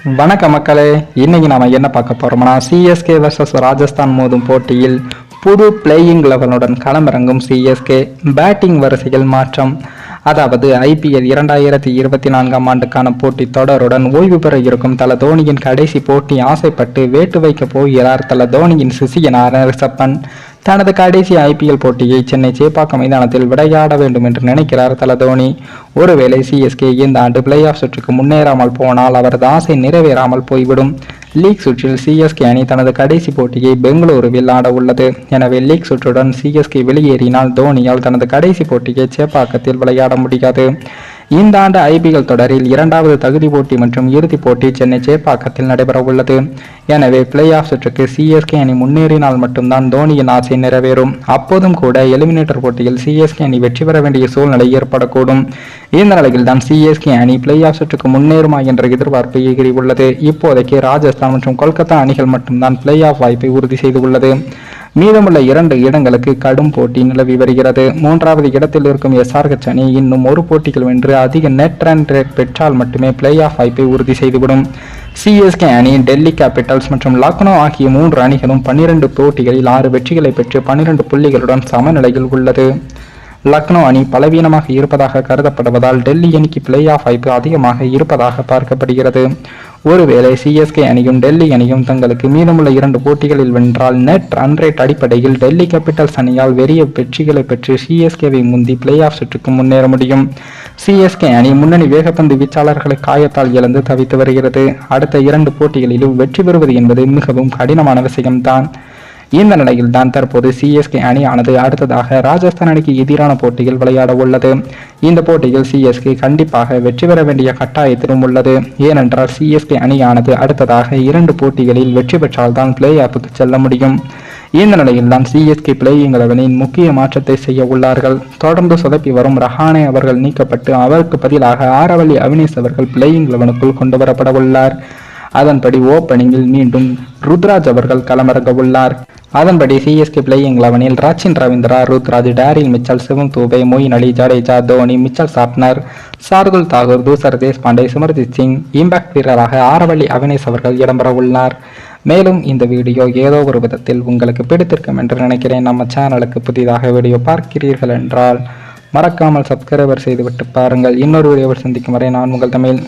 வணக்க மக்களே, இன்னைக்கு நாம என்ன பார்க்க போறோம்னா சிஎஸ்கே vs ராஜஸ்தான் மோதும் போட்டியில் புது பிளேயிங் லெவலுடன் களமிறங்கும் சிஎஸ்கே பேட்டிங் வரிசையில் மாற்றம். அதாவது ஐபிஎல் 2024 ஆண்டுக்கான போட்டி தொடருடன் ஓய்வு பெற இருக்கும் தல தோனியின் கடைசி போட்டி ஆசைப்பட்டு வேட்டு வைக்க போகிறார் தல தோனியின் சிஷியனான ரிஷப் பண்ட். தனது கடைசி ஐபிஎல் போட்டியை சென்னை சேப்பாக்கம் மைதானத்தில் விளையாட வேண்டும் என்று நினைக்கிறார் தல தோனி. ஒருவேளை சிஎஸ்கே இந்த ஆண்டு பிளே ஆஃப் சுற்றுக்கு முன்னேறாமல் போனால் அவரது ஆசை நிறைவேறாமல் போய்விடும். லீக் சுற்றில் சிஎஸ்கே அணி தனது கடைசி போட்டியை பெங்களூருவில் ஆட உள்ளது. எனவே லீக் சுற்றுடன் சிஎஸ்கே வெளியேறினால் தோனியால் தனது கடைசி போட்டியை சேப்பாக்கத்தில் விளையாட முடியாது. இந்த ஆண்டு ஐபிஎல் தொடரில் இரண்டாவது தகுதி போட்டி மற்றும் இறுதிப் போட்டி சென்னை சேப்பாக்கத்தில் நடைபெற உள்ளது. எனவே பிளே ஆஃப் சுற்றுக்கு சிஎஸ்கே அணி முன்னேறினால் மட்டும்தான் தோனியின் ஆசை நிறைவேறும். அப்போதும் கூட எலிமினேட்டர் போட்டியில் சிஎஸ்கே அணி வெற்றி பெற வேண்டிய சூழ்நிலை ஏற்படக்கூடும். இந்த நிலையில் தான் சிஎஸ்கே அணி பிளே ஆஃப் சுற்றுக்கு முன்னேறுமா என்ற எதிர்பார்ப்பு எகிரி உள்ளது. இப்போதைக்கு ராஜஸ்தான் மற்றும் கொல்கத்தா அணிகள் மட்டும்தான் பிளே ஆஃப் வாய்ப்பை உறுதி செய்துள்ளது. மீதமுள்ள 2 இடங்களுக்கு கடும் போட்டி நிலவி வருகிறது. 3வது இடத்தில் இருக்கும் எஸ்ஆர்ஹெச் அணி இன்னும் ஒரு போட்டிகள் வென்று அதிக நெட் ரன் ரேட் பெற்றால் மட்டுமே பிளே ஆஃப் வாய்ப்பை உறுதி செய்துவிடும். சிஎஸ்கே அணி, டெல்லி கேபிட்டல்ஸ் மற்றும் லக்னோ ஆகிய 3 அணிகளும் 12 போட்டிகளில் 6 வெற்றிகளை பெற்று 12 புள்ளிகளுடன் சமநிலையில் உள்ளது. லக்னோ அணி பலவீனமாக இருப்பதாக கருதப்படுவதால் டெல்லி அணிக்கு பிளே ஆஃப் வாய்ப்பு அதிகமாக இருப்பதாக பார்க்கப்படுகிறது. ஒருவேளை சிஎஸ்கே அணியும் டெல்லி அணியும் தங்களுக்கு மீதமுள்ள 2 போட்டிகளில் வென்றால் நெட் ரன் ரேட் அடிப்படையில் டெல்லி கேபிட்டல்ஸ் அணியால் வெறிய வெற்றிகளை பெற்று சிஎஸ்கேவை முந்தி பிளே ஆஃப் சுற்றுக்கு முன்னேற முடியும். சிஎஸ்கே அணி முன்னணி வேகப்பந்து வீச்சாளர்களை காயத்தால் இழந்து தவித்து வருகிறது. அடுத்த 2 போட்டிகளிலும் வெற்றி பெறுவது என்பது மிகவும் கடினமான விஷயம்தான். இந்த நிலையில் தான் தற்போது சிஎஸ்கே அணியானது அடுத்ததாக ராஜஸ்தான் அணிக்கு எதிரான போட்டியில் விளையாட உள்ளது. இந்த போட்டியில் சிஎஸ்கே கண்டிப்பாக வெற்றி பெற வேண்டிய கட்டாயத்திலும் உள்ளது. ஏனென்றால் சிஎஸ்கே அணியானது அடுத்ததாக 2 போட்டிகளில் வெற்றி பெற்றால் தான் பிளே ஆஃபுக்கு செல்ல முடியும். இந்த நிலையில் தான் சிஎஸ்கே பிளேயிங் லெவலின் முக்கிய மாற்றத்தை செய்ய உள்ளார்கள். தொடர்ந்து சொதப்பி வரும் ரஹானே அவர்கள் நீக்கப்பட்டு அவருக்கு பதிலாக ஆரவல்லி அவினேஷ் அவர்கள் பிளேயிங் லெவனுக்குள் கொண்டு வரப்பட உள்ளார். அதன்படி ஓப்பனிங்கில் மீண்டும் ருத்ராஜ் அவர்கள் களமிறங்க உள்ளார். அதன்படி சிஎஸ்கே பிளேயிங் லெவனில் ரச்சின் ரவீந்திரா, ருத்ராஜ், டேரில் மிச்சல், சிவம் தூபே, மொயின் அலி, ஜடேஜா, தோனி, மிச்சல் சாப்னர், சார்துல் தாகூர், தூசர் தேஷ்பாண்டே, சிமர்ஜித் சிங், இம்பாக்ட் வீரராக ஆரவல்லி அவினேஷ் அவர்கள் இடம்பெற உள்ளார். மேலும் இந்த வீடியோ ஏதோ ஒரு விதத்தில் உங்களுக்கு பிடித்திருக்கும் என்று நினைக்கிறேன். நம்ம சேனலுக்கு புதிதாக வீடியோ பார்க்கிறீர்கள் என்றால் மறக்காமல் சப்ஸ்கிரைபர் செய்துவிட்டு பாருங்கள். இன்னொரு வீடியோவில் சந்திக்கும் வரை நான் உங்கள் தமிழ்.